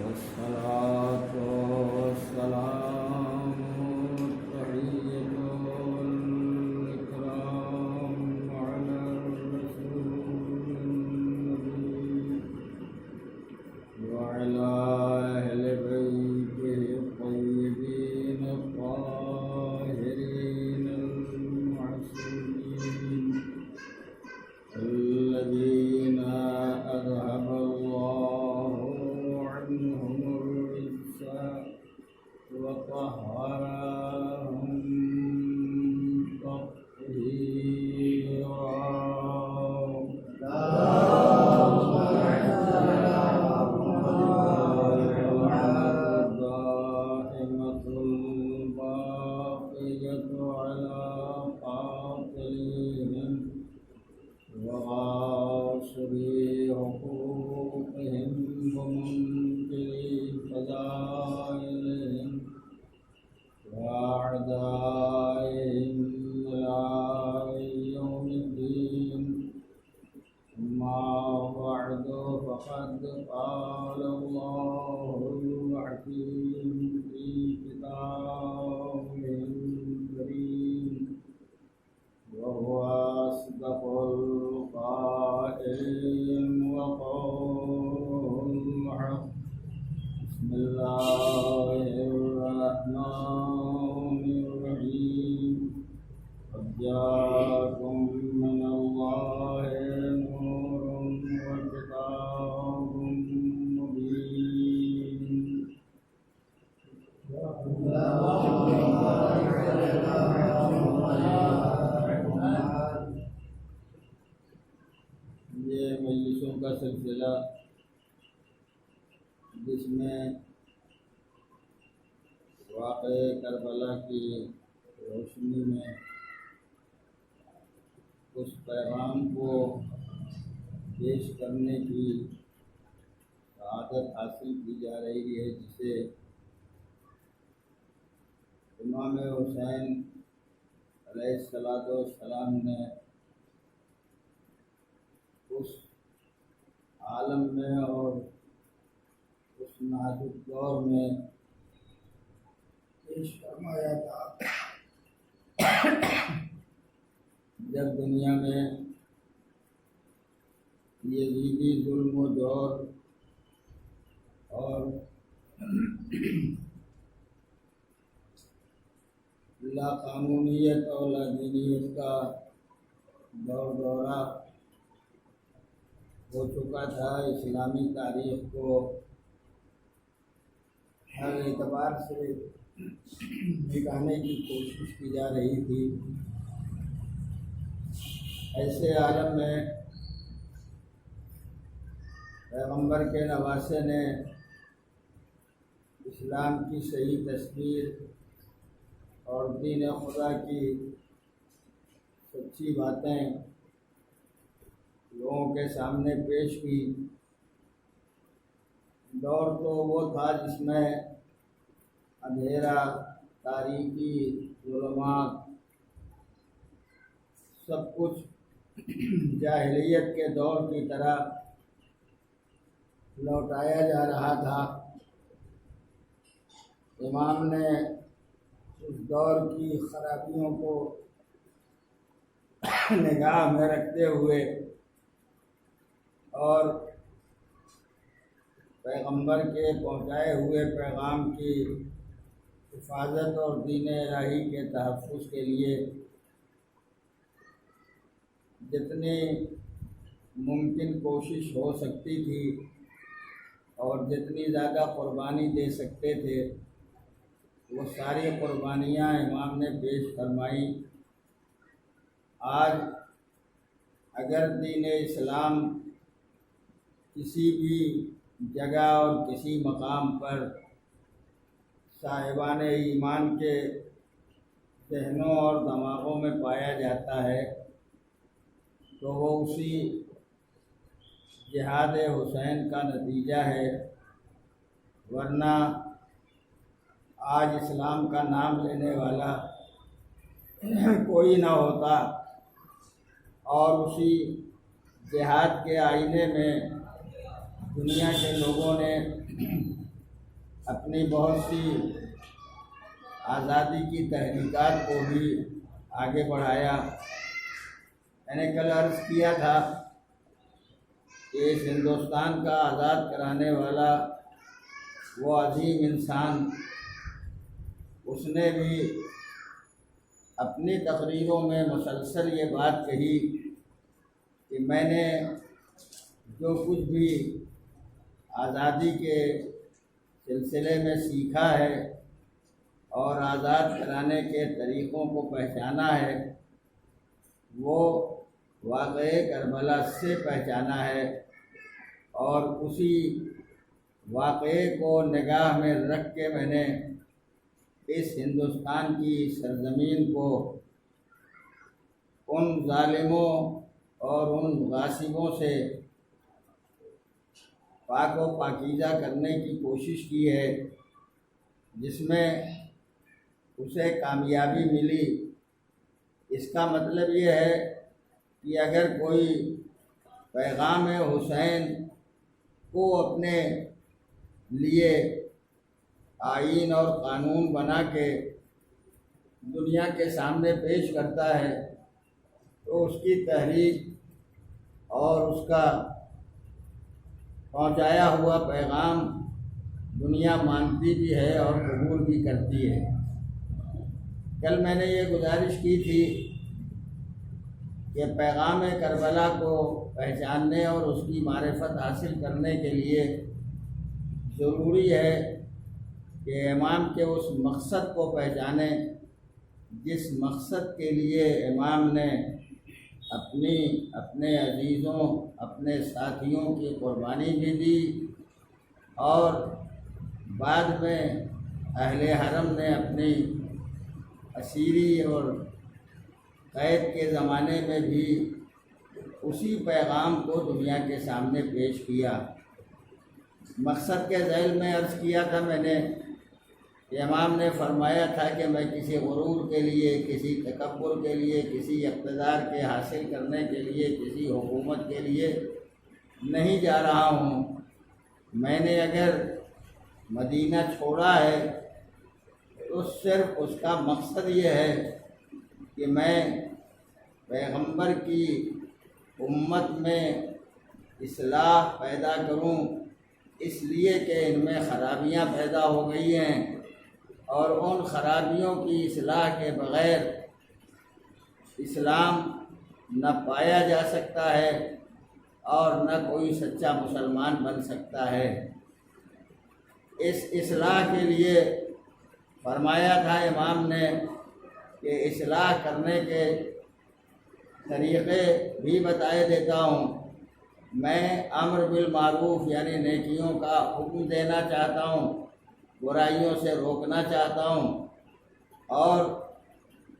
والصلاة والسلام والتحية والإكرام على الرسول النبي وعلى أهل بيته الطيبين الطاهرين المعصومين الذين أذهب الله عنهم الرجس وطهرهم تطهيرا. الدائمة الباقية على قاتلهم وغاصبي حقوقهم ومنكري فضائلهم وأعدائهم إلى يوم الدين. أما بعد فقد قال الله الحكيم في كتابه الكريم وهو أصدق القائلين وقوله الحق. بسم الله الرحمن الرحيم. قد جاءكم من الله نور وكتاب مبين. یہ مجلسوں کا سلسلہ جس میں واقعہ کربلا کی روشنی میں اس پیغام کو پیش کرنے کی سعادت حاصل کی جا رہی ہے جسے امام حسین علیہ السلام نے اس عالم میں اور اس نازک دور میں پیش فرمایا تھا جب دنیا میں یزیدی ظلم و جور اور لا قانونیت اور لا دینیت کا دور دورہ ہو چکا تھا. اسلامی تاریخ کو ہر اعتبار سے دکھانے کی کوشش کی جا رہی تھی. ایسے عالم میں پیغمبر کے نواسے نے اسلام کی صحیح تصویر اور دین خدا کی سچی باتیں لوگوں کے سامنے پیش کی. دور تو وہ تھا جس میں اندھیرا، تاریکی، ظلمات سب کچھ جاہلیت کے دور کی طرح لوٹایا جا رہا تھا. امام نے اس دور کی خرابیوں کو نگاہ میں رکھتے ہوئے اور پیغمبر کے پہنچائے ہوئے پیغام کی حفاظت اور دین الہی کے تحفظ کے لیے جتنی ممکن کوشش ہو سکتی تھی اور جتنی زیادہ قربانی دے سکتے تھے وہ ساری قربانیاں امام نے پیش فرمائی. آج اگر دین اسلام کسی بھی جگہ اور کسی مقام پر صاحبان ایمان کے ذہنوں اور دماغوں میں پایا جاتا ہے تو وہ اسی جہاد حسین کا نتیجہ ہے. ورنہ آج اسلام کا نام لینے والا کوئی نہ ہوتا اور اسی جہاد کے آئینے میں دنیا کے لوگوں نے اپنی بہت سی آزادی کی تحریکات کو بھی آگے بڑھایا۔ میں نے کل عرض کیا تھا کہ اس ہندوستان کا آزاد کرانے والا وہ عظیم انسان، اس نے بھی اپنی تقریروں میں مسلسل یہ بات کہی کہ میں نے جو کچھ بھی آزادی کے سلسلے میں سیکھا ہے اور آزاد کرانے کے طریقوں کو پہچانا ہے، وہ واقعے کربلا سے پہچانا ہے، اور اسی واقعے کو نگاہ میں رکھ کے میں نے اس ہندوستان کی سرزمین کو ان ظالموں اور ان غاصبوں سے پاک و پاکیزہ کرنے کی کوشش کی ہے، جس میں اسے کامیابی ملی۔ اس کا مطلب یہ ہے کہ اگر کوئی پیغام حسین کو اپنے لیے آئین اور قانون بنا کے دنیا کے سامنے پیش کرتا ہے تو اس کی تحریک اور اس کا پہنچایا ہوا پیغام دنیا مانتی بھی ہے اور قبول بھی کرتی ہے۔ کل میں نے یہ گزارش کی تھی کہ پیغام کربلا کو پہچاننے اور اس کی معرفت حاصل کرنے کے لیے ضروری ہے کہ امام کے اس مقصد کو پہچانیں جس مقصد کے لیے امام نے اپنے عزیزوں، اپنے ساتھیوں کی قربانی بھی دی، اور بعد میں اہل حرم نے اپنی اسیری اور قید کے زمانے میں بھی اسی پیغام کو دنیا کے سامنے پیش کیا۔ مقصد کے ذیل میں عرض کیا تھا میں نے کہ امام نے فرمایا تھا کہ میں کسی غرور کے لیے، کسی تکبر کے لیے، کسی اقتدار کے حاصل کرنے کے لیے، کسی حکومت کے لیے نہیں جا رہا ہوں۔ میں نے اگر مدینہ چھوڑا ہے تو صرف اس کا مقصد یہ ہے کہ میں پیغمبر کی امت میں اصلاح پیدا کروں، اس لیے کہ ان میں خرابیاں پیدا ہو گئی ہیں، اور ان خرابیوں کی اصلاح کے بغیر اسلام نہ پایا جا سکتا ہے اور نہ کوئی سچا مسلمان بن سکتا ہے۔ اس اصلاح کے لیے فرمایا تھا امام نے کہ اصلاح کرنے کے طریقے بھی بتائے دیتا ہوں۔ میں امر بالمعروف یعنی نیکیوں کا حکم دینا چاہتا ہوں، برائیوں سے روکنا چاہتا ہوں، اور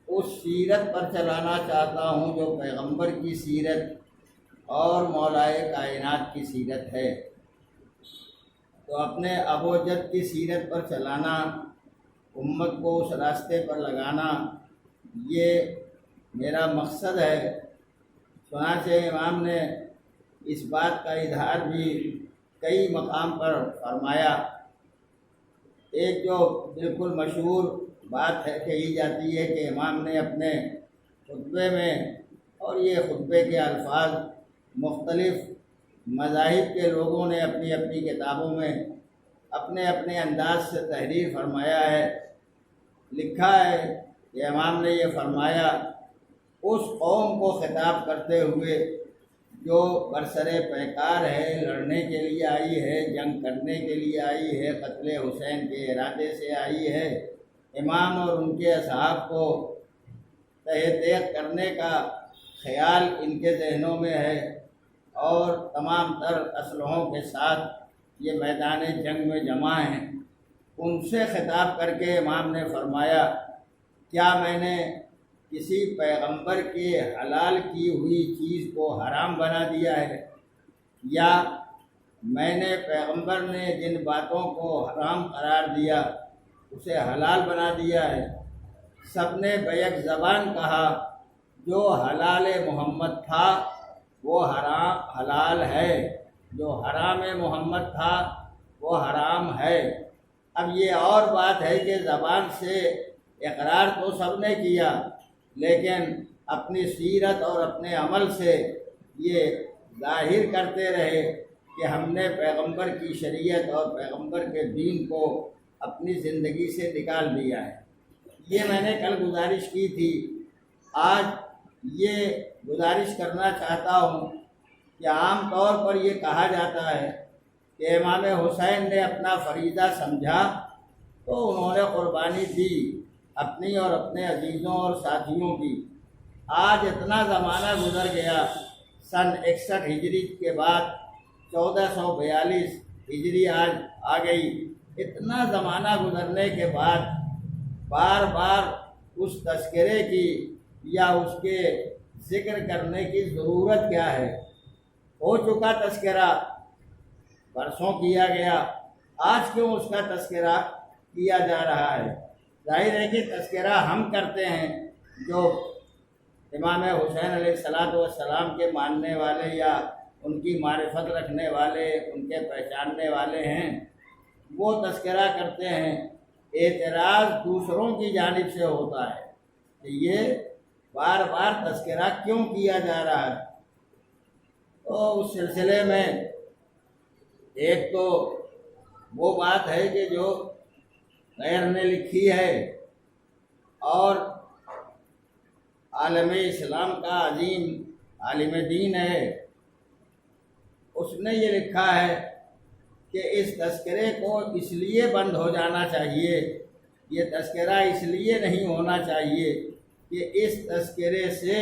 اس سیرت پر چلانا چاہتا ہوں جو پیغمبر کی سیرت اور مولائے کائنات کی سیرت ہے۔ تو اپنے ابو جد کی سیرت پر چلانا، امت کو اس راستے پر لگانا، یہ میرا مقصد ہے۔ چنانچہ امام نے اس بات کا اظہار بھی کئی مقام پر فرمایا۔ ایک جو بالکل مشہور بات ہے کہی جاتی ہے کہ امام نے اپنے خطبے میں، اور یہ خطبے کے الفاظ مختلف مذاہب کے لوگوں نے اپنی اپنی کتابوں میں اپنے اپنے انداز سے تحریر فرمایا ہے، لکھا ہے کہ امام نے یہ فرمایا اس قوم کو خطاب کرتے ہوئے جو برسر پیکار ہے، لڑنے کے لیے آئی ہے، جنگ کرنے کے لیے آئی ہے، قتل حسین کے ارادے سے آئی ہے، امام اور ان کے اصحاب کو تہہ تیغ کرنے کا خیال ان کے ذہنوں میں ہے، اور تمام تر اسلحوں کے ساتھ یہ میدان جنگ میں جمع ہیں۔ ان سے خطاب کر کے امام نے فرمایا، کیا میں نے کسی پیغمبر کے حلال کی ہوئی چیز کو حرام بنا دیا ہے، یا میں نے پیغمبر نے جن باتوں کو حرام قرار دیا اسے حلال بنا دیا ہے؟ سب نے بیک زبان کہا جو حلال محمد تھا وہ حلال ہے، جو حرام محمد تھا وہ حرام ہے۔ اب یہ اور بات ہے کہ زبان سے اقرار تو سب نے کیا، لیکن اپنی سیرت اور اپنے عمل سے یہ ظاہر کرتے رہے کہ ہم نے پیغمبر کی شریعت اور پیغمبر کے دین کو اپنی زندگی سے نکال دیا ہے۔ یہ میں نے کل گزارش کی تھی، آج یہ گزارش کرنا چاہتا ہوں کہ عام طور پر یہ کہا جاتا ہے کہ امام حسین نے اپنا فریضہ سمجھا تو انہوں نے قربانی دی اپنی اور اپنے عزیزوں اور ساتھیوں کی۔ آج اتنا زمانہ گزر گیا، سن 61 ہجری کے بعد 1442 ہجری آج آ گئی۔ اتنا زمانہ گزرنے کے بعد بار بار اس تذکرے کی یا اس کے ذکر کرنے کی ضرورت کیا ہے؟ ہو چکا تذکرہ، برسوں کیا گیا، آج کیوں اس کا تذکرہ کیا جا رہا ہے؟ ظاہر ہے کہ تذکرہ ہم کرتے ہیں جو امام حسین علیہ السلام کے ماننے والے یا ان کی معرفت رکھنے والے، ان کے پہچاننے والے ہیں، وہ تذکرہ کرتے ہیں۔ اعتراض دوسروں کی جانب سے ہوتا ہے کہ یہ بار بار تذکرہ کیوں کیا جا رہا ہے۔ تو اس سلسلے میں ایک تو وہ بات ہے کہ جو غیر نے لکھی ہے اور عالم اسلام کا عظیم عالم دین ہے، اس نے یہ لکھا ہے کہ اس تذکرے کو اس لیے بند ہو جانا چاہیے، یہ تذکرہ اس لیے نہیں ہونا چاہیے کہ اس تذکرے سے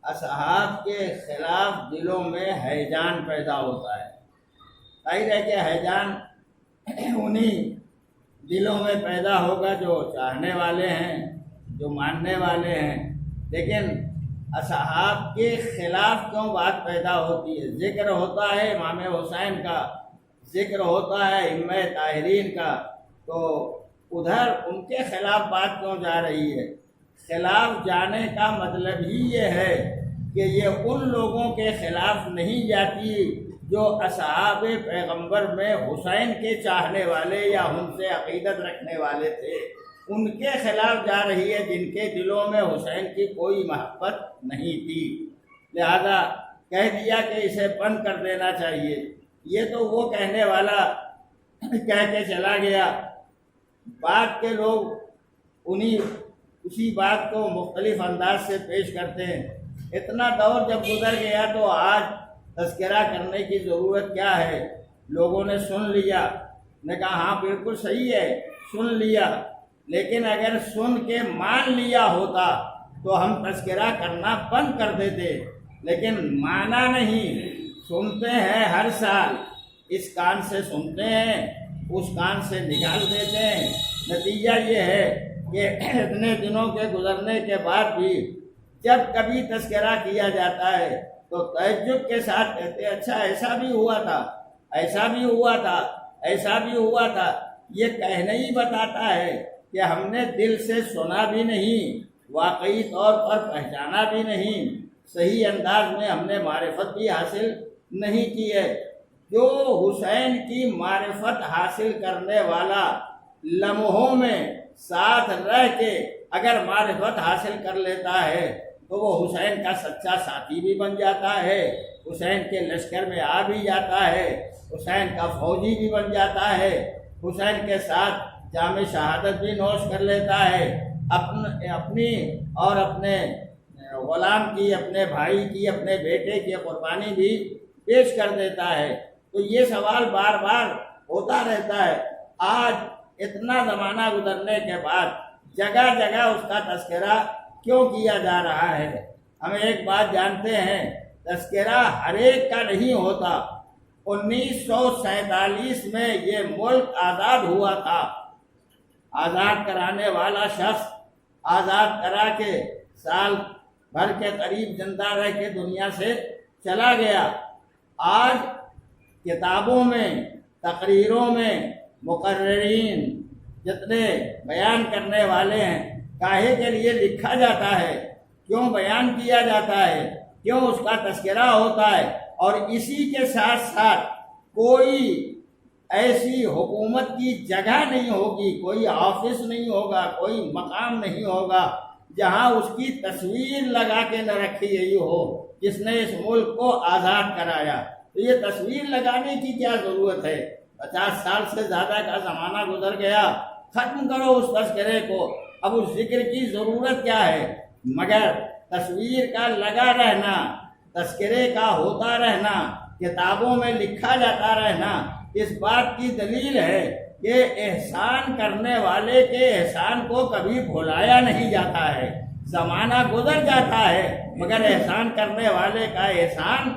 اصحاب کے خلاف دلوں میں ہیجان پیدا ہوتا ہے۔ ظاہر ہے کہ ہیجان انہی دلوں میں پیدا ہوگا جو چاہنے والے ہیں، جو ماننے والے ہیں، لیکن اصحاب کے خلاف کیوں بات پیدا ہوتی ہے؟ ذکر ہوتا ہے امام حسین کا، ذکر ہوتا ہے ائمہ طاہرین کا، تو ادھر ان کے خلاف بات کیوں جا رہی ہے؟ خلاف جانے کا مطلب ہی یہ ہے کہ یہ ان لوگوں کے خلاف نہیں جاتی جو اصحاب پیغمبر میں حسین کے چاہنے والے یا ان سے عقیدت رکھنے والے تھے، ان کے خلاف جا رہی ہے جن کے دلوں میں حسین کی کوئی محبت نہیں تھی، لہذا کہہ دیا کہ اسے بند کر دینا چاہیے۔ یہ تو وہ کہنے والا کہہ کے چلا گیا، بعد کے لوگ اسی بات کو مختلف انداز سے پیش کرتے ہیں۔ اتنا دور جب گزر گیا تو آج تذکرہ کرنے کی ضرورت کیا ہے؟ لوگوں نے سن لیا، نے کہا ہاں بالکل صحیح ہے، سن لیا، لیکن اگر سن کے مان لیا ہوتا تو ہم تذکرہ کرنا بند کر دیتے، لیکن مانا نہیں، سنتے ہیں ہر سال، اس کان سے سنتے ہیں، اس کان سے نکال دیتے ہیں۔ نتیجہ یہ ہے کہ اتنے دنوں کے گزرنے کے بعد بھی جب کبھی تذکرہ کیا جاتا ہے تو تعجب کے ساتھ کہتے ہیں اچھا ایسا بھی ہوا تھا، ایسا بھی ہوا تھا، ایسا بھی ہوا تھا۔ یہ کہنا ہی بتاتا ہے کہ ہم نے دل سے سنا بھی نہیں، واقعی طور پر پہچانا بھی نہیں، صحیح انداز میں ہم نے معرفت بھی حاصل نہیں کی ہے۔ جو حسین کی معرفت حاصل کرنے والا لمحوں میں ساتھ رہ کے اگر معرفت حاصل کر لیتا ہے تو وہ حسین کا سچا ساتھی بھی بن جاتا ہے، حسین کے لشکر میں آ بھی جاتا ہے، حسین کا فوجی بھی بن جاتا ہے، حسین کے ساتھ جام شہادت بھی نوش کر لیتا ہے، اپنی اور اپنے غلام کی، اپنے بھائی کی، اپنے بیٹے کی قربانی بھی پیش کر دیتا ہے۔ تو یہ سوال بار بار ہوتا رہتا ہے۔ آج اتنا زمانہ گزرنے کے بعد جگہ جگہ اس کا تذکرہ کیوں کیا جا رہا ہے؟ ہم ایک بات جانتے ہیں، تذکرہ ہر ایک کا نہیں ہوتا۔ 1947 میں یہ ملک آزاد ہوا تھا، آزاد کرانے والا شخص آزاد کرا کے سال بھر کے قریب زندہ رہ کے دنیا سے چلا گیا۔ آج کتابوں میں، تقریروں میں مقررین جتنے بیان کرنے والے ہیں، کاہے کے لیے لکھا جاتا ہے، کیوں بیان کیا جاتا ہے، کیوں اس کا تذکرہ ہوتا ہے، اور اسی کے ساتھ ساتھ کوئی ایسی حکومت کی جگہ نہیں ہوگی، کوئی آفس نہیں ہوگا، کوئی مقام نہیں ہوگا جہاں اس کی تصویر لگا کے نہ رکھی گئی ہو جس نے اس ملک کو آزاد کرایا۔ تو یہ تصویر لگانے کی کیا ضرورت ہے؟ 50 سال سے زیادہ کا زمانہ گزر گیا، ختم کرو اس تذکرے کو، اب اس ذکر کی ضرورت کیا ہے؟ مگر تصویر کا لگا رہنا، تذکرے کا ہوتا رہنا، کتابوں میں لکھا جاتا رہنا اس بات کی دلیل ہے کہ احسان کرنے والے کے احسان کو کبھی بھلایا نہیں جاتا ہے۔ زمانہ گزر جاتا ہے مگر احسان کرنے والے کا احسان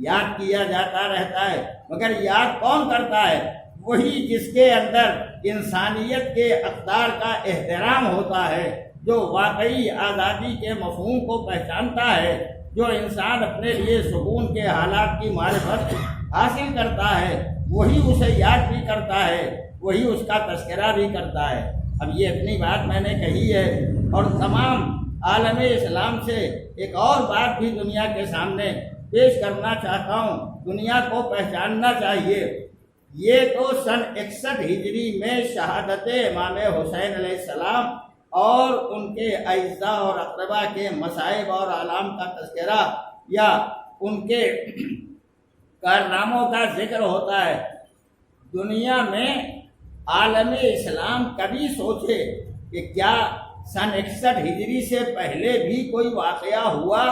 یاد کیا جاتا رہتا ہے۔ مگر یاد کون کرتا ہے؟ وہی جس کے اندر انسانیت کے اقدار کا احترام ہوتا ہے، جو واقعی آزادی کے مفہوم کو پہچانتا ہے، جو انسان اپنے لیے سکون کے حالات کی معرفت حاصل کرتا ہے، وہی اسے یاد بھی کرتا ہے، وہی اس کا تذکرہ بھی کرتا ہے۔ اب یہ اتنی بات میں نے کہی ہے، اور تمام عالم اسلام سے ایک اور بات بھی دنیا کے سامنے پیش کرنا چاہتا ہوں، دنیا کو پہچاننا چاہیے۔ یہ تو سن 61 ہجری میں شہادت امام حسین علیہ السلام اور ان کے اعزاء اور اقربا کے مصائب اور اعلام کا تذکرہ یا ان کے کارناموں کا ذکر ہوتا ہے۔ دنیا میں عالم اسلام کبھی سوچے کہ کیا سن 61 ہجری سے پہلے بھی کوئی واقعہ ہوا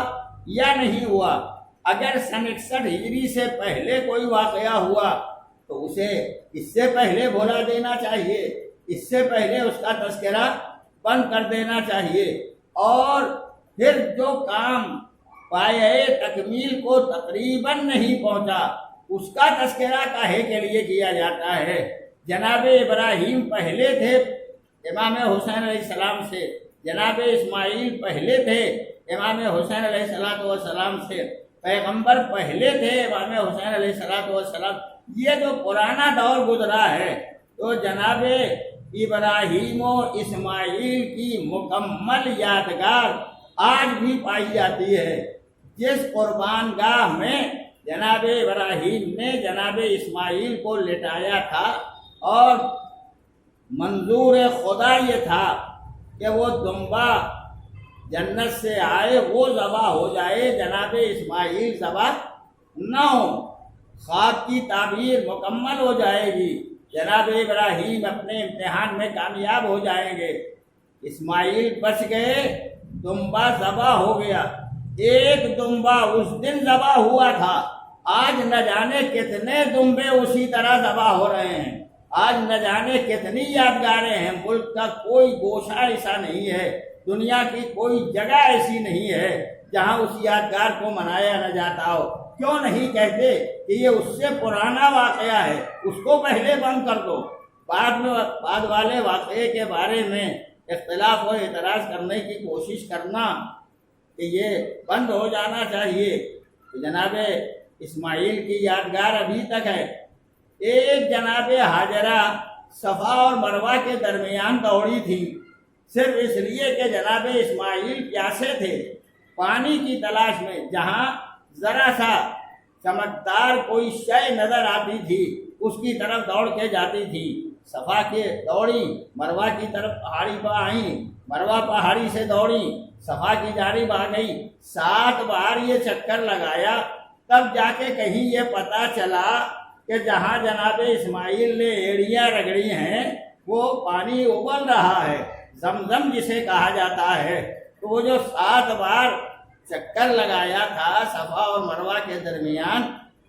یا نہیں ہوا؟ اگر سن 61 ہجری سے پہلے کوئی واقعہ ہوا تو اسے اس سے پہلے بھولا دینا چاہیے، اس سے پہلے اس کا تذکرہ بند کر دینا چاہیے، اور پھر جو کام پایۂ تکمیل کو تقریباً نہیں پہنچا اس کا تذکرہ کاہے کے لیے کیا جاتا ہے؟ جناب ابراہیم پہلے تھے امام حسین علیہ السلام سے، جناب اسماعیل پہلے تھے امام حسین علیہ السلام سے، پیغمبر پہلے تھے امام حسین علیہ السلام۔ یہ جو پرانا دور گزرا ہے تو جناب ابراہیم و اسماعیل کی مکمل یادگار آج بھی پائی جاتی ہے۔ جس قربان گاہ میں جناب ابراہیم نے جناب اسماعیل کو لٹایا تھا اور منظور خدا یہ تھا کہ وہ دمبا جنت سے آئے وہ ذبح ہو جائے، جناب اسماعیل ذبح نہ ہو، خواب کی تعبیر مکمل ہو جائے گی، جناب ابراہیم اپنے امتحان میں کامیاب ہو جائیں گے۔ اسماعیل بچ گئے، دمبا ذبح ہو گیا۔ ایک دمبا اس دن ذبح ہوا تھا، آج نہ جانے کتنے دمبے اسی طرح ذبح ہو رہے ہیں، آج نہ جانے کتنی یادگاریں ہیں۔ ملک کا کوئی گوشہ ایسا نہیں ہے، دنیا کی کوئی جگہ ایسی نہیں ہے جہاں اس یادگار کو منایا نہ جاتا ہو۔ کیوں نہیں کہتے کہ یہ اس سے پرانا واقعہ ہے، اس کو پہلے بند کر دو، بعد والے واقعے کے بارے میں اختلاف و اعتراض کرنے کی کوشش کرنا کہ یہ بند ہو جانا چاہیے۔ جناب اسماعیل کی یادگار ابھی تک ہے۔ ایک جناب ہاجرہ صفا اور مروہ کے درمیان دوڑی تھی، صرف اس لیے کہ جناب اسماعیل پیاسے تھے، پانی کی تلاش میں۔ جہاں ذرا سا چمکدار کوئی شے نظر آتی تھی اس کی طرف دوڑ کے جاتی تھی۔ صفا کے دوڑی، مروہ کی طرف پہاڑی پہ آئیں، مروہ پہاڑی سے دوڑی، صفا کی جانب آ گئی۔ 7 بار یہ چکر لگایا، تب جا کے کہیں یہ پتہ چلا کہ جہاں جناب اسماعیل نے ایڑیاں رگڑی ہیں وہ پانی ابل رہا ہے، زمزم جسے کہا جاتا ہے۔ تو وہ جو 7 بار چکر لگایا تھا صفا اور مروہ کے درمیان،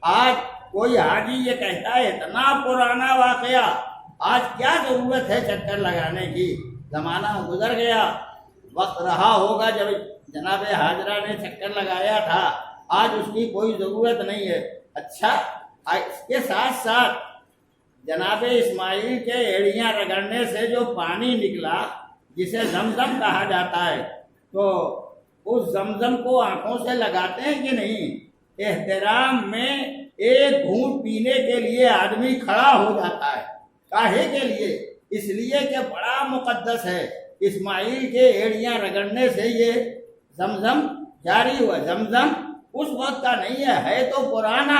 آج کوئی حاجی یہ کہتا ہے اتنا پرانا واقعہ، آج کیا ضرورت ہے چکر لگانے کی؟ زمانہ گزر گیا، وقت رہا ہوگا جب جناب ہاجرہ نے چکر لگایا تھا، آج اس کی کوئی ضرورت نہیں ہے۔ اچھا، اس کے ساتھ ساتھ جناب اسماعیل کے ایڑیاں رگڑنے سے جو پانی نکلا جسے زمزم کہا جاتا ہے، تو اس زمزم کو آنکھوں سے لگاتے ہیں کہ نہیں؟ احترام میں ایک گھونٹ پینے کے لیے آدمی کھڑا ہو جاتا ہے، کاہے کے لیے؟ اس لیے کہ بڑا مقدس ہے۔ اسماعیل کے ایڑیاں رگڑنے سے یہ زمزم جاری ہوا۔ زمزم اس وقت کا نہیں ہے تو پرانا،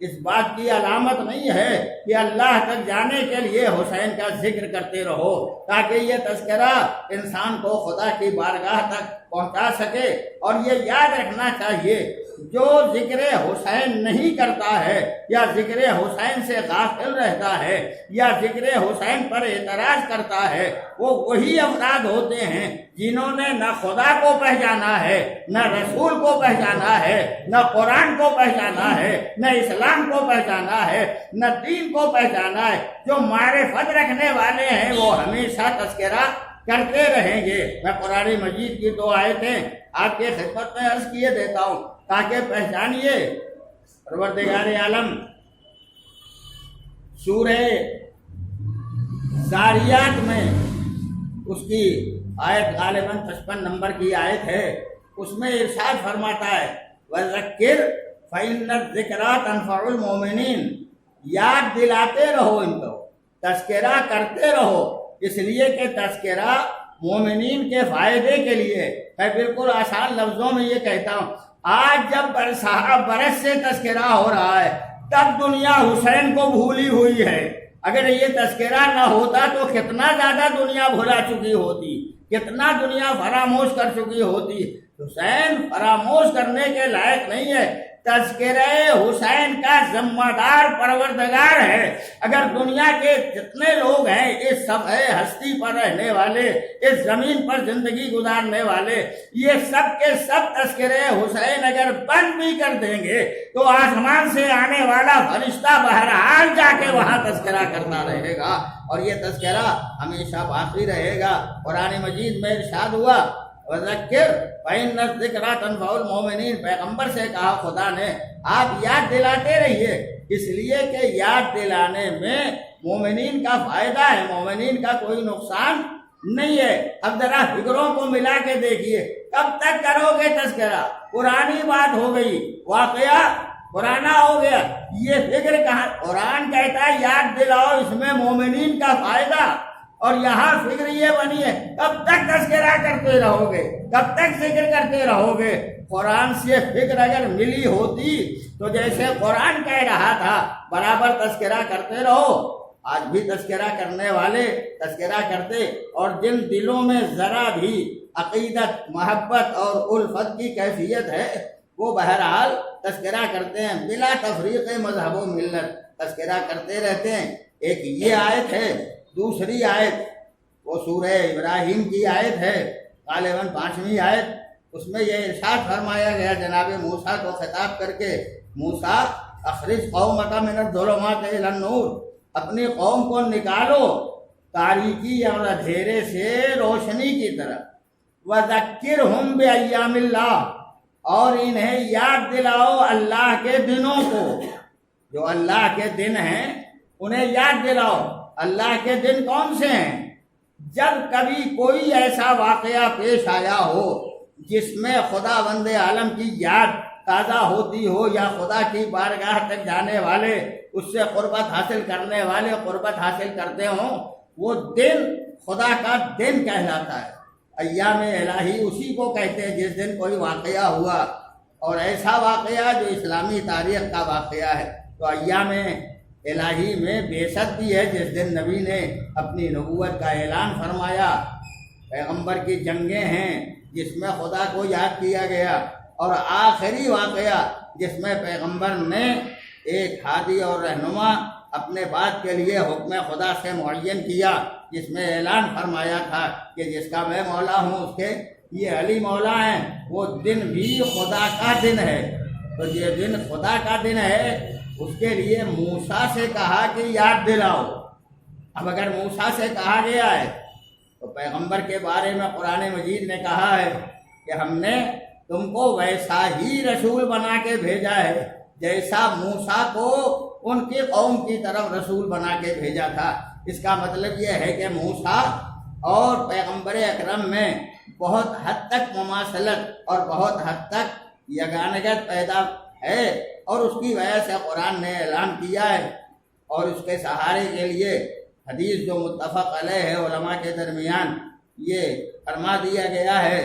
اس بات کی علامت نہیں ہے کہ اللہ تک جانے کے لیے حسین کا ذکر کرتے رہو تاکہ یہ تذکرہ انسان کو خدا کی بارگاہ تک پہنچا سکے۔ اور یہ یاد رکھنا چاہیے جو ذکر حسین نہیں کرتا ہے یا ذکر حسین سے غافل رہتا ہے یا ذکر حسین پر اعتراض کرتا ہے وہ وہی افراد ہوتے ہیں جنہوں نے نہ خدا کو پہچانا ہے، نہ رسول کو پہچانا ہے، نہ قرآن کو پہچانا ہے، نہ اسلام کو پہچانا ہے، نہ دین کو پہچانا ہے۔ جو معرفت رکھنے والے ہیں وہ ہمیشہ تذکرہ کرتے رہیں گے۔ میں قرآن مجید کی 2 آیتیں آپ کے خدمت میں عرض کیے دیتا ہوں تاکہ پہچانیے۔ پروردگار عالم سورہ زاریات میں اس کی آیت غالباً 55 نمبر کی آیت ہے، اس میں ارشاد فرماتا ہے وَذَكِّرْ فَإِنَّ الذِّكْرَىٰ تَنفَعُ الْمُؤْمِنِينَ، یاد دلاتے رہو، ان کو تذکرہ کرتے رہو، اس لیے کہ تذکرہ مومنین کے فائدے کے لیے ہے۔ بالکل آسان لفظوں میں یہ کہتا ہوں، آج جب برس سے تذکرہ ہو رہا ہے تب دنیا حسین کو بھولی ہوئی ہے۔ اگر یہ تذکرہ نہ ہوتا تو کتنا زیادہ دنیا بھلا چکی ہوتی، کتنا دنیا فراموش کر چکی ہوتی۔ حسین فراموش کرنے کے لائق نہیں ہے، تذکرہ حسین کا ذمہ دار پروردگار ہے۔ اگر دنیا کے جتنے لوگ ہیں اس سفح ہستی پر رہنے والے، اس زمین پر زندگی گزارنے والے، یہ سب کے سب تذکرہ حسین اگر بند بھی کر دیں گے تو آسمان سے آنے والا فرشتہ بہرحال جا کے وہاں تذکرہ کرتا رہے گا اور یہ تذکرہ ہمیشہ باقی رہے گا۔ قرآن مجید میں ارشاد ہوا وَذَكِّرْ فَإِنَّ الذِّكْرَىٰ تَنفَعُ الْمُؤْمِنِينَ، پیغمبر سے کہا خدا نے آپ یاد دلاتے رہیے، اس لیے کہ یاد دلانے میں مومنین کا فائدہ ہے، مومنین کا کوئی نقصان نہیں ہے۔ اب ذرا فکروں کو ملا کے دیکھیے، کب تک کرو گے تذکرہ؟ پرانی بات ہو گئی، واقعہ پرانا ہو گیا، یہ فکر کہاں؟ قرآن کہتا ہے یاد دلاؤ، اس میں مومنین کا فائدہ، اور یہاں فکر یہ بنی ہے کب تک تذکرہ کرتے رہو گے، کب تک ذکر کرتے رہو گے۔ قرآن سے فکر اگر ملی ہوتی تو جیسے قرآن کہہ رہا تھا برابر تذکرہ کرتے رہو، آج بھی تذکرہ کرنے والے تذکرہ کرتے، اور جن دلوں میں ذرا بھی عقیدت، محبت اور الفت کی کیفیت ہے وہ بہرحال تذکرہ کرتے ہیں، بلا تفریق مذہب و ملت تذکرہ کرتے رہتے ہیں۔ ایک یہ آیت ہے، دوسری آیت وہ سورہ ابراہیم کی آیت ہے، غالباً 5ویں آیت، اس میں یہ ارشاد فرمایا گیا جناب موسیٰ کو خطاب کر کے، موسیٰ اخرج قومک من الظلمات الی النور، اپنی قوم کو نکالو تاریکی اور اندھیرے سے روشنی کی طرف، وذکرہم بایام اللہ، اور انہیں یاد دلاؤ اللہ کے دنوں کو، جو اللہ کے دن ہیں انہیں یاد دلاؤ۔ اللہ کے دن کون سے ہیں؟ جب کبھی کوئی ایسا واقعہ پیش آیا ہو جس میں خدا بند عالم کی یاد تازہ ہوتی ہو یا خدا کی بارگاہ تک جانے والے، اس سے قربت حاصل کرنے والے قربت حاصل کرتے ہوں، وہ دن خدا کا دن کہلاتا ہے۔ ایام الہی اسی کو کہتے ہیں جس دن کوئی واقعہ ہوا، اور ایسا واقعہ جو اسلامی تاریخ کا واقعہ ہے۔ تو ایام الہی میں بعثت بھی ہے جس دن نبی نے اپنی نبوت کا اعلان فرمایا، پیغمبر کی جنگیں ہیں جس میں خدا کو یاد کیا گیا، اور آخری واقعہ جس میں پیغمبر نے ایک ہادی اور رہنما اپنے بات کے لیے حکم خدا سے معین کیا، جس میں اعلان فرمایا تھا کہ جس کا میں مولا ہوں اس کے یہ علی مولا ہیں۔ وہ دن بھی خدا کا دن ہے، تو یہ دن خدا کا دن ہے، اس کے لیے موسیٰ سے کہا کہ یاد دلاؤ۔ اب اگر موسیٰ سے کہا گیا ہے تو پیغمبر کے بارے میں قرآن مجید نے کہا ہے کہ ہم نے تم کو ویسا ہی رسول بنا کے بھیجا ہے جیسا موسیٰ کو ان کی قوم کی طرف رسول بنا کے بھیجا تھا۔ اس کا مطلب یہ ہے کہ موسیٰ اور پیغمبر اکرم میں بہت حد تک مماثلت اور بہت حد تک یگانگت پیدا ہے، اور اس کی وجہ سے قرآن نے اعلان کیا ہے، اور اس کے سہارے کے لیے حدیث جو متفق علیہ ہے علماء کے درمیان یہ فرما دیا گیا ہے۔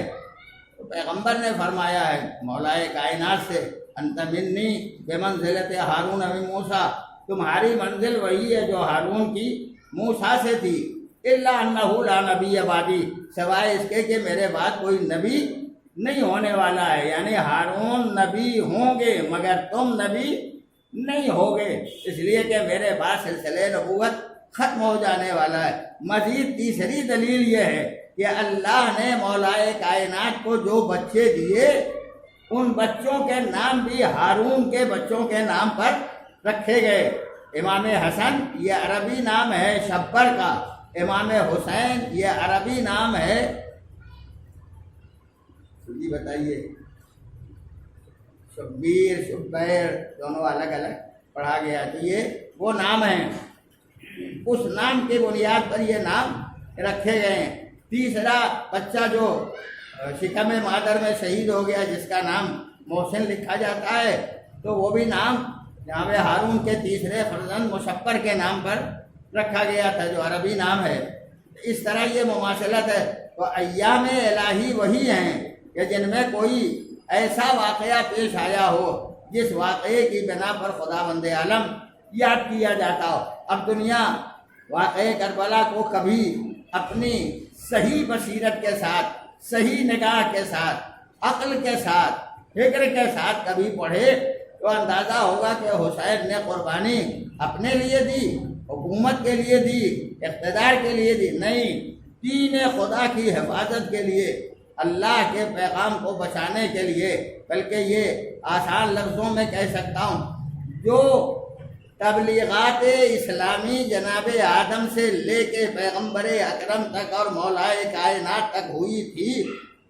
پیغمبر نے فرمایا ہے مولائے کائنات سے انت منی بمنزلت ہارون من موسیٰ، تمہاری منزل وہی ہے جو ہارون کی موسیٰ سے تھی، الا انہ لا نبی بعدی، سوائے اس کے کہ میرے بعد کوئی نبی نہیں ہونے والا ہے، یعنی ہارون نبی ہوں گے مگر تم نبی نہیں ہوگے، اس لیے کہ میرے بعد سلسلے نبوت ختم ہو جانے والا ہے۔ مزید تیسری دلیل یہ ہے کہ اللہ نے مولائے کائنات کو جو بچے دیے ان بچوں کے نام بھی ہارون کے بچوں کے نام پر رکھے گئے۔ امام حسن یہ عربی نام ہے شبر کا، امام حسین یہ عربی نام ہے، جی بتائیے، شبیر شبیر دونوں الگ الگ پڑھا گیا، تو یہ وہ نام ہیں، اس نام کی بنیاد پر یہ نام رکھے گئے ہیں۔ تیسرا بچہ جو شکم مادر میں شہید ہو گیا جس کا نام محسن لکھا جاتا ہے، تو وہ بھی نام جناب ہارون کے تیسرے فرزند مشفر کے نام پر رکھا گیا تھا جو عربی نام ہے۔ اس طرح یہ مماثلت ہے۔ تو ایام الہی وہی ہیں کہ جن میں کوئی ایسا واقعہ پیش آیا ہو جس واقعے کی بنا پر خداوند عالم یاد کیا جاتا ہو۔ اب دنیا واقعے کربلا کو کبھی اپنی صحیح بصیرت کے ساتھ، صحیح نگاہ کے ساتھ، عقل کے ساتھ، فکر کے ساتھ کبھی پڑھے تو اندازہ ہوگا کہ حسین نے قربانی اپنے لیے دی، حکومت کے لیے دی، اقتدار کے لیے دی، نہیں، دین خدا کی حفاظت کے لیے، اللہ کے پیغام کو بچانے کے لیے۔ بلکہ یہ آسان لفظوں میں کہہ سکتا ہوں، جو تبلیغات اسلامی جناب آدم سے لے کے پیغمبر اکرم تک اور مولائے کائنات تک ہوئی تھی،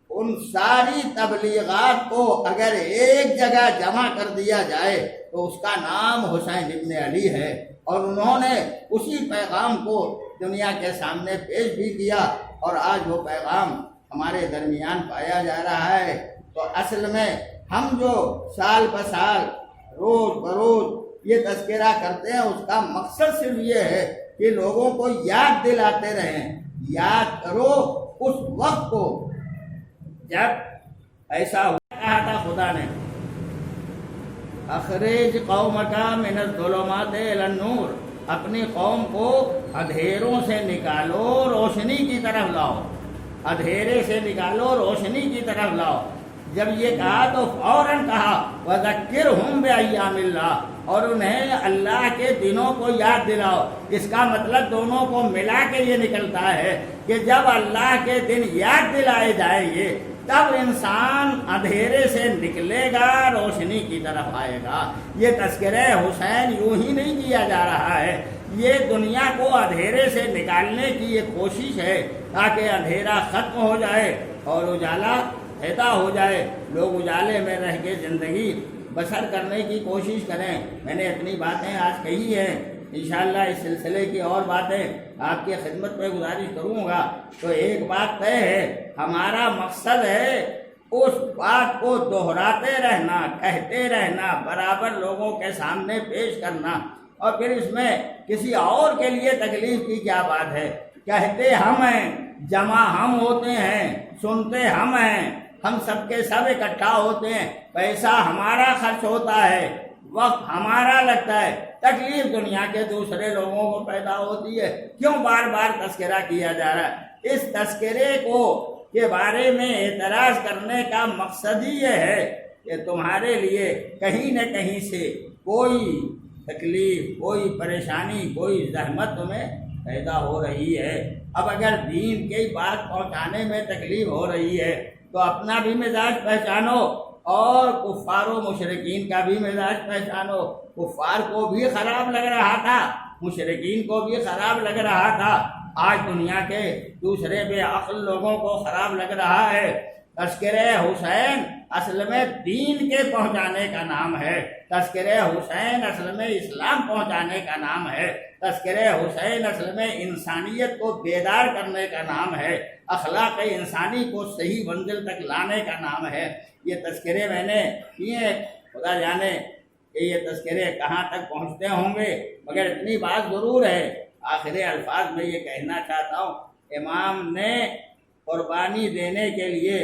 ان ساری تبلیغات کو اگر ایک جگہ جمع کر دیا جائے تو اس کا نام حسین ابن علی ہے، اور انہوں نے اسی پیغام کو دنیا کے سامنے پیش بھی کیا، اور آج وہ پیغام ہمارے درمیان پایا جا رہا ہے۔ تو اصل میں ہم جو سال بسال روز بروز یہ تذکرہ کرتے ہیں، اس کا مقصد صرف یہ ہے کہ لوگوں کو یاد دلاتے رہیں، یاد کرو اس وقت کو جب ایسا ہوا، کہا تھا خدا نے اخرج قومک من الظلمات الی النور، اپنی قوم کو اندھیروں سے نکالو روشنی کی طرف لاؤ، اندھیرے سے نکالو روشنی کی طرف لاؤ۔ جب یہ کہا تو فوراً کہا وذکرہم بایام اللہ، اور انہیں اللہ کے دنوں کو یاد دلاؤ۔ اس کا مطلب دونوں کو ملا کے یہ نکلتا ہے کہ جب اللہ کے دن یاد دلائے جائیں گے تب انسان اندھیرے سے نکلے گا، روشنی کی طرف آئے گا۔ یہ تذکرہ حسین یوں ہی نہیں کیا جا رہا ہے، یہ دنیا کو اندھیرے سے نکالنے کی یہ کوشش ہے تاکہ اندھیرا ختم ہو جائے اور اجالا پیدا ہو جائے، لوگ اجالے میں رہ کے زندگی بسر کرنے کی کوشش کریں۔ میں نے اتنی باتیں آج کہی ہیں، انشاءاللہ اس سلسلے کی اور باتیں آپ کی خدمت میں گزارش کروں گا۔ تو ایک بات طے ہے، ہمارا مقصد ہے اس بات کو دہراتے رہنا، کہتے رہنا، برابر لوگوں کے سامنے پیش کرنا، اور پھر اس میں کسی اور کے لیے تکلیف کی کیا بات ہے؟ کہتے ہم ہیں، جمع ہم ہوتے ہیں، سنتے ہم ہیں، ہم سب کے سب اکٹھا ہوتے ہیں، پیسہ ہمارا خرچ ہوتا ہے، وقت ہمارا لگتا ہے، تکلیف دنیا کے دوسرے لوگوں کو پیدا ہوتی ہے۔ کیوں بار بار تذکرہ کیا جا رہا ہے؟ اس تذکرے کو کے بارے میں اعتراض کرنے کا مقصد ہی یہ ہے کہ تمہارے لیے کہیں نہ کہیں سے کوئی تکلیف، کوئی پریشانی، کوئی زحمت تمہیں پیدا ہو رہی ہے۔ اب اگر دین کی بات پہنچانے میں تکلیف ہو رہی ہے تو اپنا بھی مزاج پہچانو اور کفار و مشرکین کا بھی مزاج پہچانو۔ کفار کو بھی خراب لگ رہا تھا، مشرکین کو بھی خراب لگ رہا تھا، آج دنیا کے دوسرے بے عقل لوگوں کو خراب لگ رہا ہے۔ تذکرہ حسین اصل میں دین کے پہنچانے کا نام ہے، تذکرہ حسین اصل میں اسلام پہنچانے کا نام ہے، تذکرہ حسین اصل میں انسانیت کو بیدار کرنے کا نام ہے، اخلاق انسانی کو صحیح منزل تک لانے کا نام ہے۔ یہ تذکرے میں نے کیے، خدا جانے کہ یہ تذکرے کہاں تک پہنچتے ہوں گے، مگر اتنی بات ضرور ہے، آخری الفاظ میں یہ کہنا چاہتا ہوں، امام نے قربانی دینے کے لیے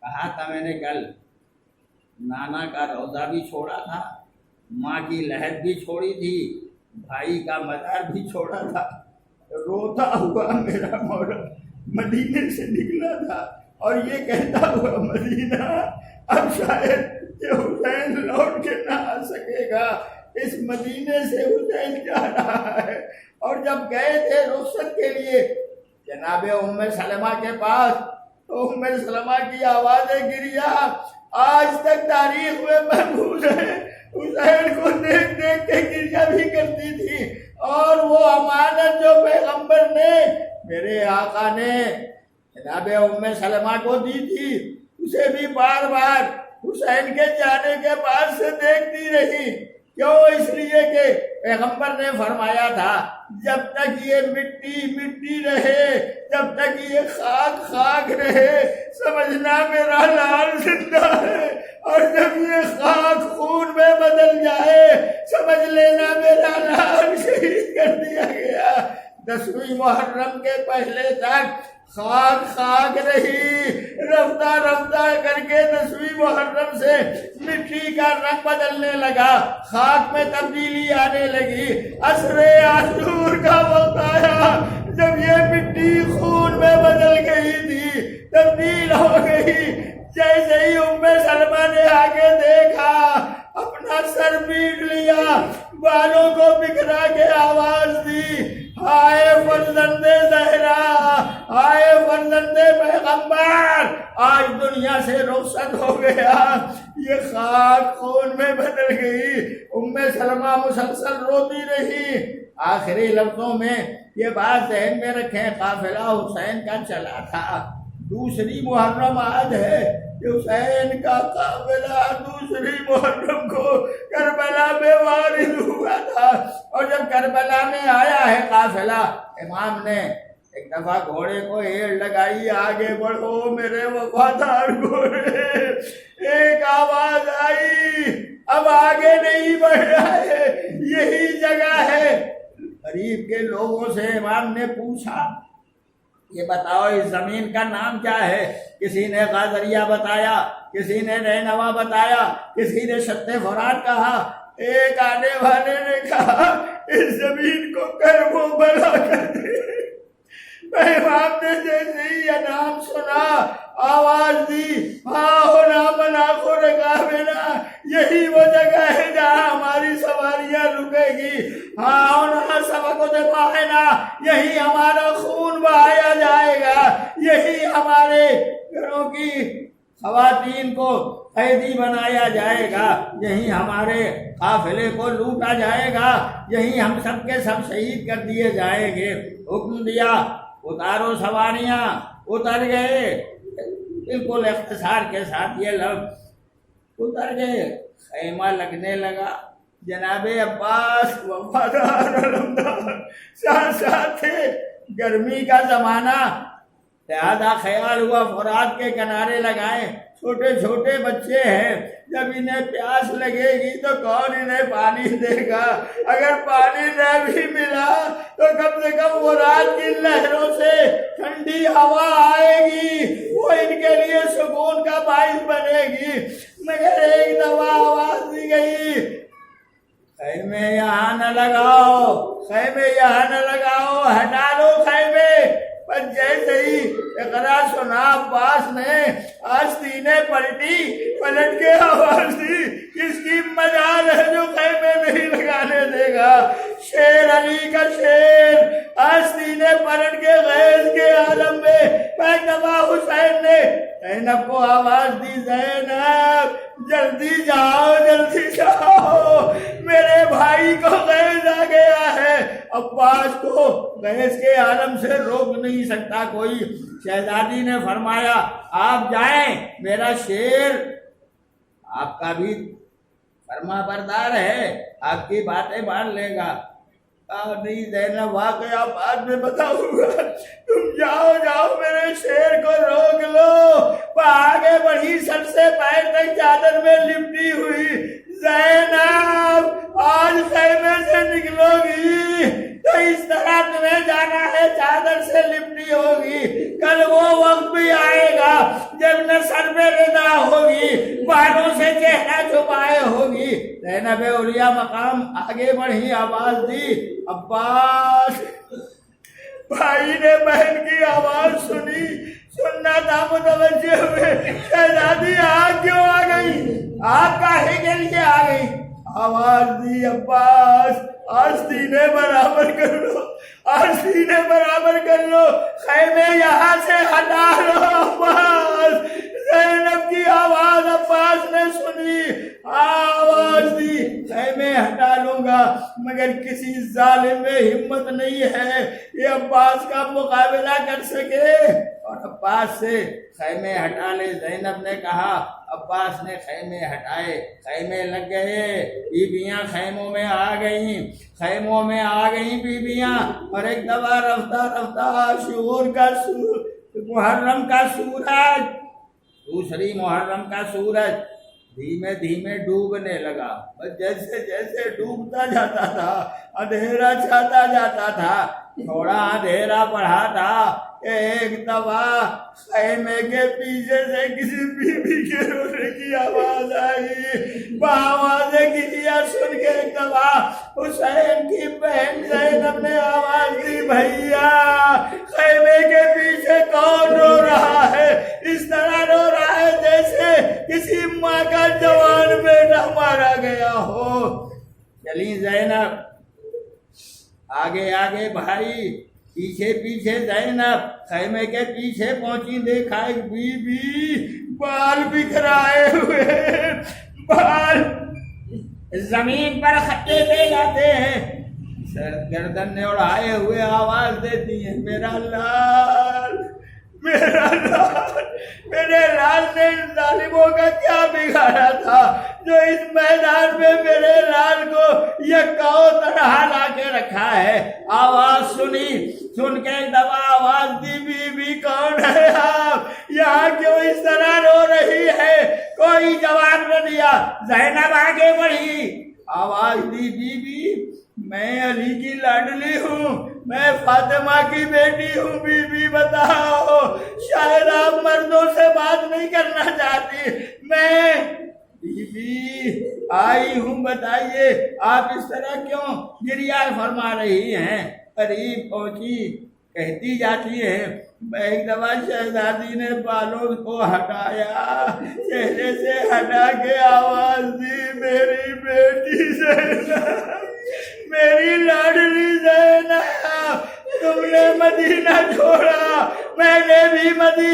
کہا تھا میں نے کل، نانا کا روضہ بھی چھوڑا تھا، ماں کی لہد بھی چھوڑی تھی، بھائی کا مزار بھی چھوڑا تھا، روتا ہوا میرا مولا مدینے سے نکلا تھا اور یہ کہتا ہوا مدینہ اب شاید یہ حسین لوٹ کے نہ آ سکے گا، اس مدینے سے حسین جا رہا ہے۔ اور جب گئے تھے رخصت کے لیے جناب ام سلمہ کے پاس، تو ام سلمہ کی آوازیں گریا آج تک تاریخ میں محفوظ ہے، حسین کو دیکھ دیکھ کے گریا بھی کرتی تھی، اور وہ امانت جو پیغمبر نے میرے آقا نے جناب ام سلمہ کو دی تھی اسے بھی بار بار حسین کے جانے کے بعد سے دیکھتی رہی۔ کیوں؟ اس لیے کہ پیغمبر نے فرمایا تھا جب تک یہ مٹی مٹی رہے، جب تک یہ خاک خاک رہے، سمجھنا میرا لال زندہ ہے، اور جب یہ خاک خون میں بدل جائے سمجھ لینا میرا لال شہید کر دیا گیا۔ 10ویں محرم کے پہلے تک خاک خاک رہی، رفتہ رفتہ کر کے 10ویں محرم سے مٹی کا رنگ بدلنے لگا، خاک میں تبدیلی آنے لگی۔ عصر عاشور کا وقت آیا جب یہ مٹی خون میں بدل گئی تھی، تبدیل ہو گئی۔ جیسے ہی ام سلمہ نے آگے دیکھا اپنا سر پیٹ لیا، بالوں کو بکھرا کے آواز دی، ہائے فرزند زہرا، ہائے فرزند پیغمبر، آج دنیا سے رخصت ہو گیا، یہ خاک خون میں بدل گئی۔ ام سلمہ مسلسل روتی رہی۔ آخری لفظوں میں یہ بات ذہن میں رکھیں، قافلہ حسین کا چلا تھا، 2 محرم آج ہے کہ حسین کا قافلہ 2 محرم کو کربلا میں وارد ہوا تھا، اور جب کربلا میں آیا ہے قافلہ، امام نے ایک دفعہ گھوڑے کو ایڑ لگائی، آگے بڑھو میرے وفادار گھوڑے، ایک آواز آئی اب آگے نہیں بڑھنا ہے، یہی جگہ ہے۔ قریب کے لوگوں سے امام نے پوچھا یہ بتاؤ اس زمین کا نام کیا ہے؟ کسی نے غازریہ بتایا، کسی نے رہنما بتایا، کسی نے شط فرات کہا، ایک آنے والے نے کہا اس زمین کو کرب و بلا کر دے۔ امام نے جیسے ہی یہ نام سنا آواز دی، ہاں ہونا منا کو رکابنا، یہی وہ جگہ ہے جہاں ہماری سواریاں رکے گی، ہاں ہونا سبق دماغنا، یہی ہمارا خون بہایا جائے گا، یہی ہمارے گھروں کی خواتین کو قیدی بنایا جائے گا، یہی ہمارے قافلے کو لوٹا جائے گا، یہی ہم سب کے سب شہید کر دیے جائیں گے۔ حکم دیا اتارو سواریاں، اتر گئے، بالکل اختصار کے ساتھ یہ لفظ اتر گئے، خیمہ لگنے لگا۔ جناب عباس وفادار علمدار ساتھ ساتھ تھے، گرمی کا زمانہ، لہذا خیال ہوا فرات کے کنارے لگائیں، چھوٹے چھوٹے بچے ہیں، جب انہیں پیاس لگے گی تو کون انہیں پانی دے گا؟ اگر پانی نہ بھی ملا تو کم سے کم فرات کی لہروں سے ٹھنڈی ہوا آئے گی، وہ ان کے لیے سکون کا باعث بنے گی۔ مگر ایک دفعہ آواز دی گئی خیمے یہاں نہ لگاؤ، خیمے یہاں نہ لگاؤ، ہٹا لو خیمے۔ پر جیسے ہی اقرا سنا عباس نے آستینیں پلٹی، پلٹ کے آواز دی کس کی مجال ہے جو خیمے نہیں لگانے دے گا؟ شیر علی کا شیر آستینیں پلٹ کے غیظ کے عالم میں پیغمبر حسین نے زینب کو آواز دی، زینب جلدی جاؤ، جلدی جاؤ، میرے بھائی کو غیظ آ گیا ہے۔ عباس کو غیظ کے عالم سے روک نہیں سکتا کوئی۔ شہزادی نے فرمایا آپ جائیں، میرا شیر آپ کا بھی فرما بردار ہے، آپ کی باتیں مان لے گا۔ نہیں زینب واقعہ بعد میں بتاؤں گا، تم جاؤ جاؤ میرے شیر کو روک لو۔ وہ آگے بڑھی، سر سے پیر تک چادر میں لپٹی ہوئی، زینب آج خیمے سے نکلو گی تو اس طرح تمہیں جانا ہے، چادر سے لپٹی ہوگی، کل وہ وقت بھی آئے گا جب نہ سر پہ چہرہ چھپائے ہوگی۔ زینب اولیاء مقام آگے بڑھی، آواز دی، عباس۔ بھائی نے بہن کی آواز سنی، سننا تھا، متوجہ ہوئے، شہزادی آگ کیوں آ گئی؟ آگ کاہے کے لیے آ گئی؟ آواز دی، عباس آستینے برابر کر لو، آستینے برابر کر لو، خیمے یہاں سے ہٹا لو۔ عباس، زینب کی آواز عباس نے سنی، آواز دی، خیمے ہٹا لوں گا، مگر کسی ظالم میں ہمت نہیں ہے یہ عباس کا مقابلہ کر سکے۔ اور عباس سے خیمے ہٹا لے، زینب نے کہا۔ عباس نے خیمے ہٹائے، خیمے لگ گئے، بیویاں خیموں میں آ گئیں، خیموں میں آ گئیں بیویاں، اور ایک دفعہ رفتہ رفتہ شعور کا محرم کا سورج، دوسری محرم کا سورج دھیمے دھیمے ڈوبنے لگا۔ جیسے جیسے ڈوبتا جاتا تھا، اندھیرا چھاتا جاتا تھا، تھوڑا اندھیرا بڑھا تھا، ایک دفعہ خیمے کے پیچھے سے کسی بیوی کے رونے کی آواز آئی۔ آوازیں کسیاں سن کے ایک دفعہ حسین کی بہن زینب نے آواز دی، بھیا خیمے کے پیچھے کون رو رہا ہے؟ اس طرح رو رہا ہے جیسے کسی ماں کا جوان بیٹا مارا گیا ہو۔ چلی زینب، آگے آگے بھائی، پیچھے پیچھے زینب خیمے کے پیچھے پہنچی، دیکھا ایک بی بی بال بکھرائے ہوئے، بال زمین پر خطے دے جاتے ہیں، سر گردن نے اڑائے ہوئے آواز دیتی ہیں، میرا لال، میرا لال، میرے لال نے ان ظالموں کا کیا بگاڑا تھا جو اس میدان میں میرے لال کو یکا تنہا لا کے رکھا ہے؟ آواز سنی، سن کے ایک دفعہ آواز دی، بی بی کون ہے آپ؟ یہاں کیوں اس طرح رو رہی ہے؟ کوئی جواب نہ دیا۔ زینب آگے بڑھی، آواز دی، بی بی میں علی کی لاڈلی ہوں، میں فاطمہ کی بیٹی ہوں، بی بی بتاؤ، شاید آپ مردوں سے بات نہیں کرنا چاہتی، میں بی بی آئی ہوں، بتائیے آپ اس طرح کیوں گریہ فرما رہی ہیں؟ قریب پہنچی، کہتی جاتی ہے، ایک دفعہ شہزادی نے بالوں کو ہٹایا، چہرے سے ہٹا کے آواز دی، میری بیٹی زینب، میری لاڈلی زینب، تم نے مدینہ چھوڑا، میں نے بھی مدینہ